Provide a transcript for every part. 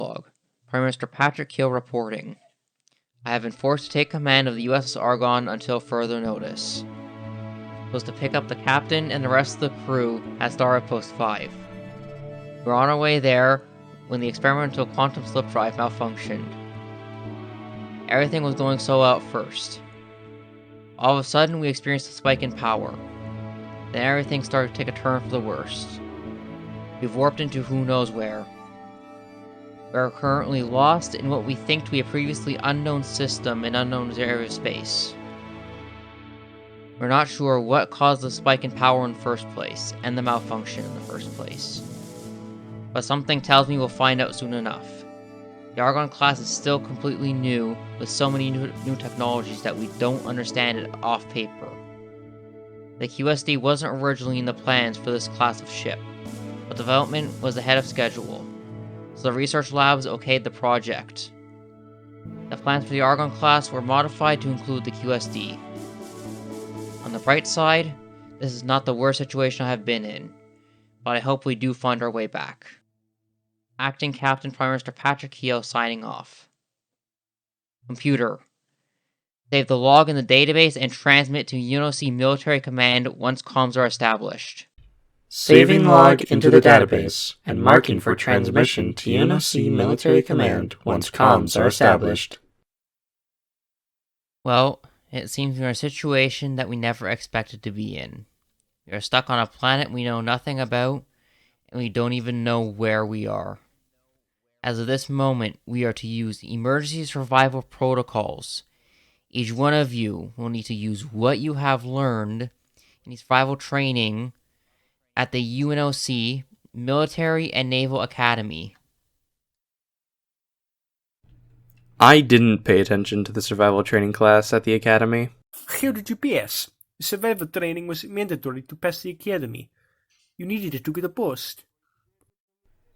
log. Prime Minister Patrick Keel reporting. I have been forced to take command of the USS Argon until further notice. Supposed to pick up the captain and the rest of the crew at Star Outpost 5. We're on our way there when the experimental quantum slip drive malfunctioned. Everything was going so well at first. All of a sudden, we experienced a spike in power. Then everything started to take a turn for the worst. We've warped into who knows where. We are currently lost in what we think to be a previously unknown system in unknown area of space. We're not sure what caused the spike in power in the first place, and the malfunction in the first place. But something tells me we'll find out soon enough. The Argon class is still completely new, with so many new technologies that we don't understand it off paper. The QSD wasn't originally in the plans for this class of ship, but development was ahead of schedule, so the research labs okayed the project. The plans for the Argon class were modified to include the QSD. On the bright side, this is not the worst situation I have been in, but I hope we do find our way back. Acting Captain Prime Minister Patrick Keel signing off. Computer. Save the log in the database and transmit to UNOC Military Command once comms are established. Saving log into the database and marking for transmission to UNOC Military Command once comms are established. Well, it seems we're in a situation that we never expected to be in. We are stuck on a planet we know nothing about, and we don't even know where we are. As of this moment, we are to use emergency survival protocols. Each one of you will need to use what you have learned in survival training at the UNOC Military and Naval Academy. I didn't pay attention to the survival training class at the academy. How did you pass? Survival training was mandatory to pass the academy. You needed it to get a post.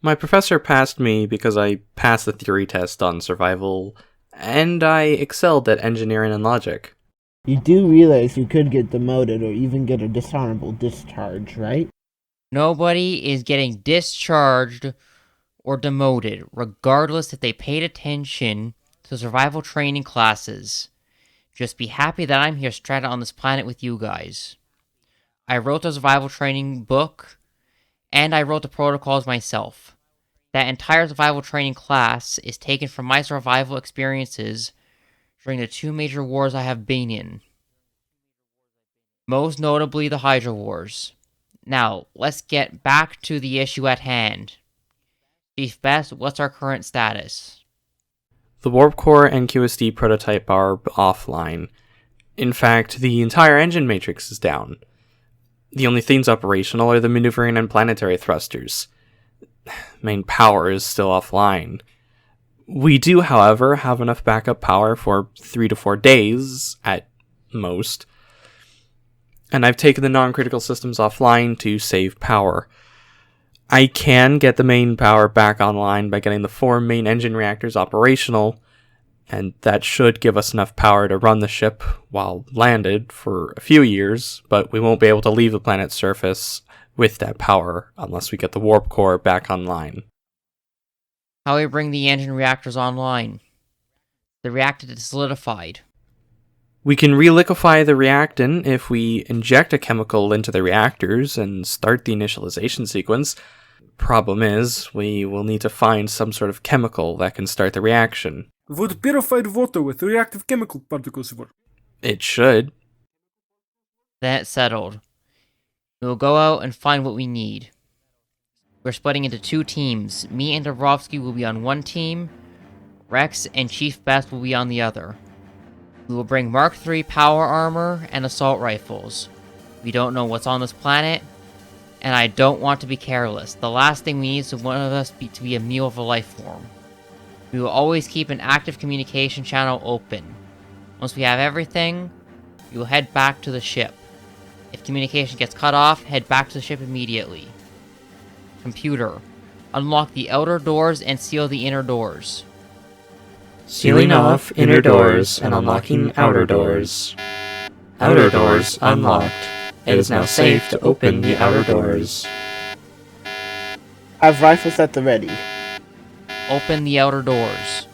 My professor passed me because I passed the theory test on survival, and I excelled at engineering and logic. You do realize you could get demoted or even get a dishonorable discharge, right? Nobody is getting discharged or demoted, regardless if they paid attention to survival training classes. Just be happy that I'm here stranded on this planet with you guys. I wrote the survival training book, and I wrote the protocols myself. That entire survival training class is taken from my survival experiences during the 2 major wars I have been in. Most notably the Hydra Wars. Now, let's get back to the issue at hand. Chief Best, what's our current status? The warp core and QSD prototype are offline. In fact, the entire engine matrix is down. The only things operational are the maneuvering and planetary thrusters. Main power is still offline. We do, however, have enough backup power for 3 to 4 days, at most. And I've taken the non-critical systems offline to save power. I can get the main power back online by getting the 4 main engine reactors operational, and that should give us enough power to run the ship while landed for a few years, but we won't be able to leave the planet's surface with that power unless we get the warp core back online. How do we bring the engine reactors online? The reactant is solidified. We can reliquefy the reactant if we inject a chemical into the reactors and start the initialization sequence. Problem is, we will need to find some sort of chemical that can start the reaction. Would purified water with reactive chemical particles work? It should. Then it's settled. We will go out and find what we need. We're splitting into 2 teams. Me and Dabrowski will be on one team. Rex and Chief Best will be on the other. We will bring Mark III power armor and assault rifles. We don't know what's on this planet, and I don't want to be careless. The last thing we need is one of us to be a meal of a life form. We will always keep an active communication channel open. Once we have everything, we will head back to the ship. If communication gets cut off, head back to the ship immediately. Computer, unlock the outer doors and seal the inner doors. Sealing off inner doors and unlocking outer doors. Outer doors unlocked. It is now safe to open the outer doors. Have rifles at the ready. Open the outer doors.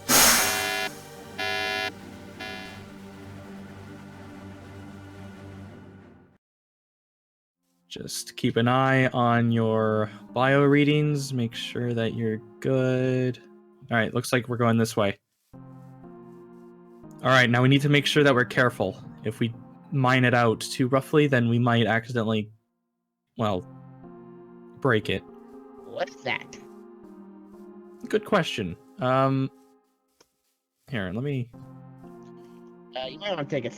Just keep an eye on your bio readings. Make sure that you're good. All right, looks like we're going this way. All right, now we need to make sure that we're careful. If we mine it out too roughly, then we might accidentally, well, break it. What's that? Good question. Here, let me. You might want to take a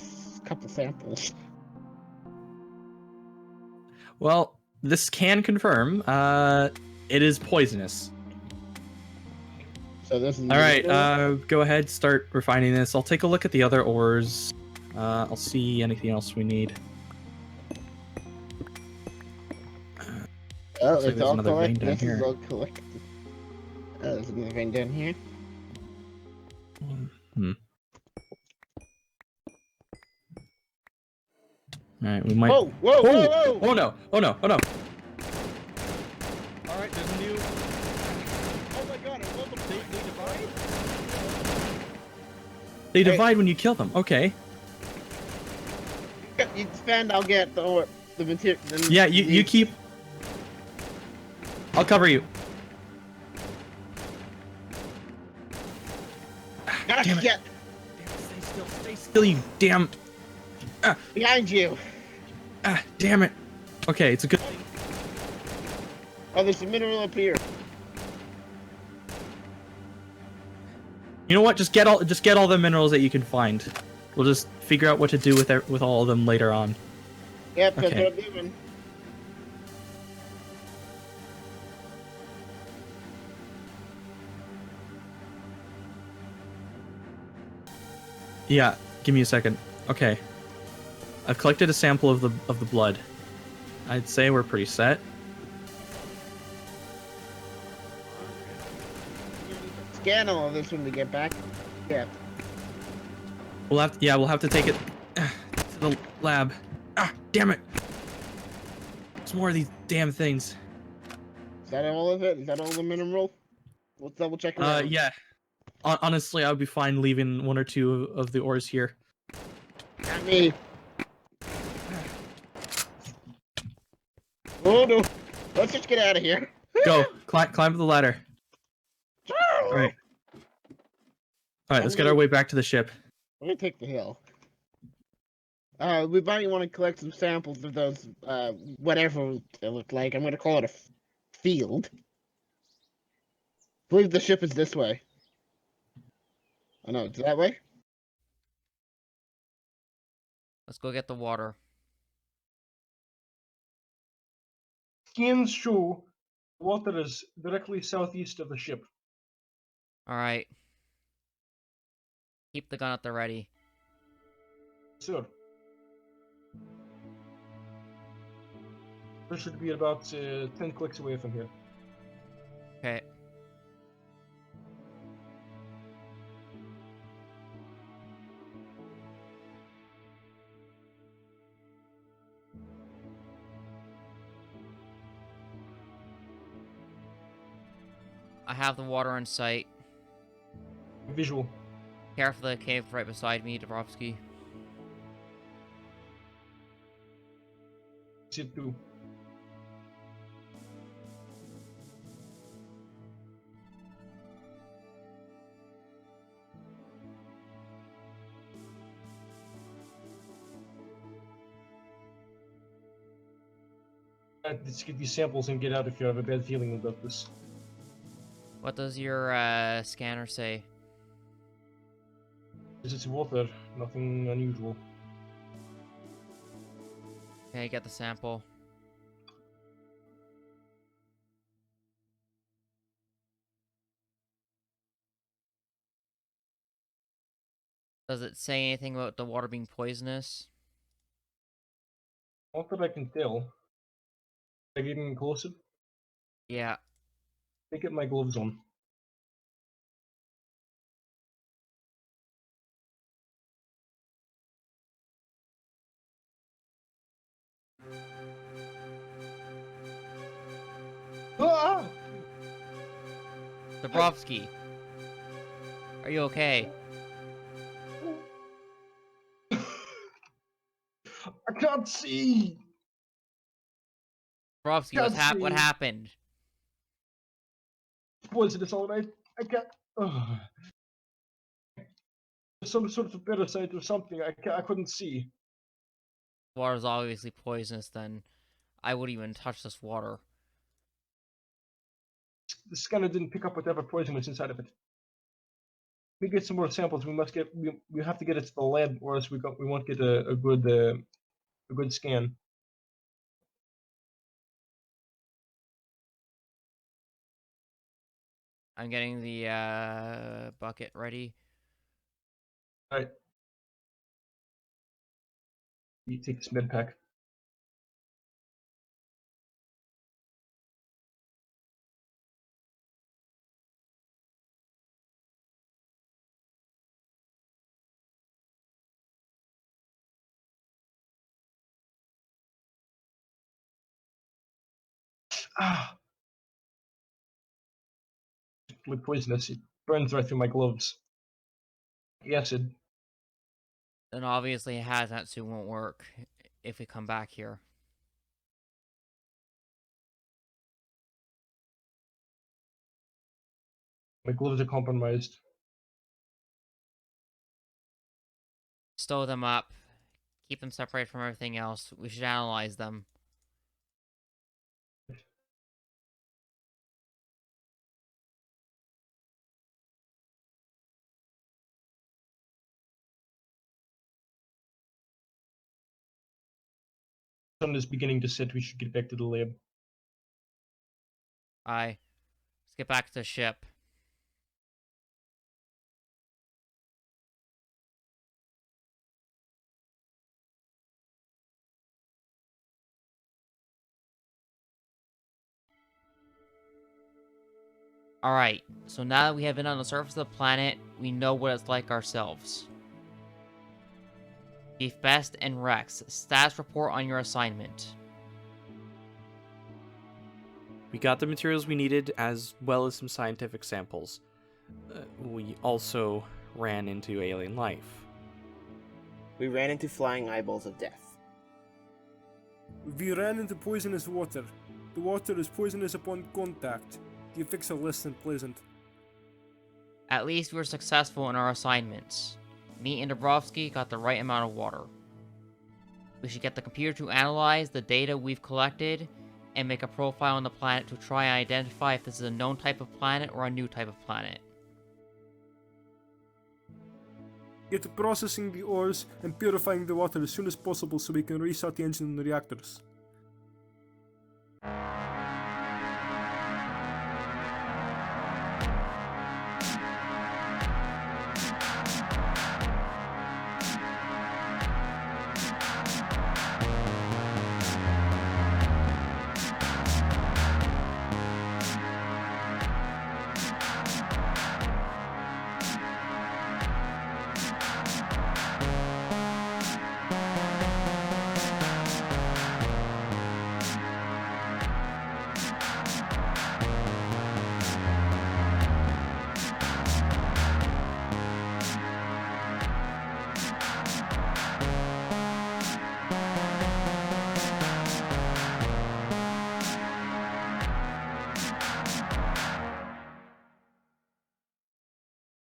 couple samples. Well, this can confirm. It is poisonous. So this is. All right, go ahead, start refining this. I'll take a look at the other ores. I'll see anything else we need. Oh, Looks like it's there's all another vein collected. down This here. is all collected. Oh, there's another vein down here. All right, we might. Whoa! Whoa! Whoa! Whoa! Oh no! Oh no! Oh no! All right, there's a new. Oh my God! It's all they divide. They divide when you kill them. Okay. You expand. I'll get the material. Yeah, you keep. I'll cover you. Gotta Damn it. get Stay still, you damn. behind you. Damn it. Okay, it's a good. Oh, there's a mineral up here. You know what? Just get all the minerals that you can find. We'll just figure out what to do with all of them later on. Yep, that's Okay. what I'm doing. Yeah, give me a second. Okay. I've collected a sample of the blood. I'd say we're pretty set. Scan all of this when we get back. Yeah. We'll have to take it to the lab. Damn it. There's more of these damn things. Is that all of it? Is that all the mineral? Let's double check around. Yeah. Honestly, I would be fine leaving one or two of the ores here. Not me. Oh no! Let's just get out of here. Go, climb the ladder. All right. Let's get our way back to the ship. I'm gonna take the hill. We might want to collect some samples of those, whatever they look like. I'm gonna call it a field. I believe the ship is this way. Oh no, it's that way? Let's go get the water. Scans show water is directly southeast of the ship. Alright. Keep the gun at the ready. Sir. This should be about 10 clicks away from here. Okay. I have the water in sight. Visual. Careful, the cave right beside me, Dabrowski. Sit too. Let's get these samples and get out if you have a bad feeling about this. What does your scanner say? It's water, nothing unusual. Okay, get the sample. Does it say anything about the water being poisonous? Not that I can tell. Am I getting closer? Yeah. I get my gloves on. Ah! Dabrowski, Are you okay? I can't see. Dabrowski, Can't what see. happened? Poison is all right. I can't. Some sort of parasite or something. I couldn't see. Water's obviously poisonous then. I wouldn't even touch this water. The scanner didn't pick up whatever poison was inside of it. We get some more samples. We have to get it to the lab, or else we won't get a good scan. I'm getting the bucket ready. All right. You take this med pack. Like poisonous. It burns right through my gloves. Acid. Then obviously hazmat suit won't work if we come back here. My gloves are compromised. Stow them up. Keep them separated from everything else. We should analyze them. The sun is beginning to set. We should get back to the lab. Let's get back to the ship. Alright, so now that we have been on the surface of the planet, we know what it's like ourselves. Chief Best and Rex, status report on your assignment. We got the materials we needed, as well as some scientific samples. We also ran into alien life. We ran into flying eyeballs of death. We ran into poisonous water. The water is poisonous upon contact. The effects are less than pleasant. At least we were successful in our assignments. Me and Dabrowski got the right amount of water. We should get the computer to analyze the data we've collected and make a profile on the planet to try and identify if this is a known type of planet or a new type of planet. Get to processing the ores and purifying the water as soon as possible so we can restart the engine and the reactors.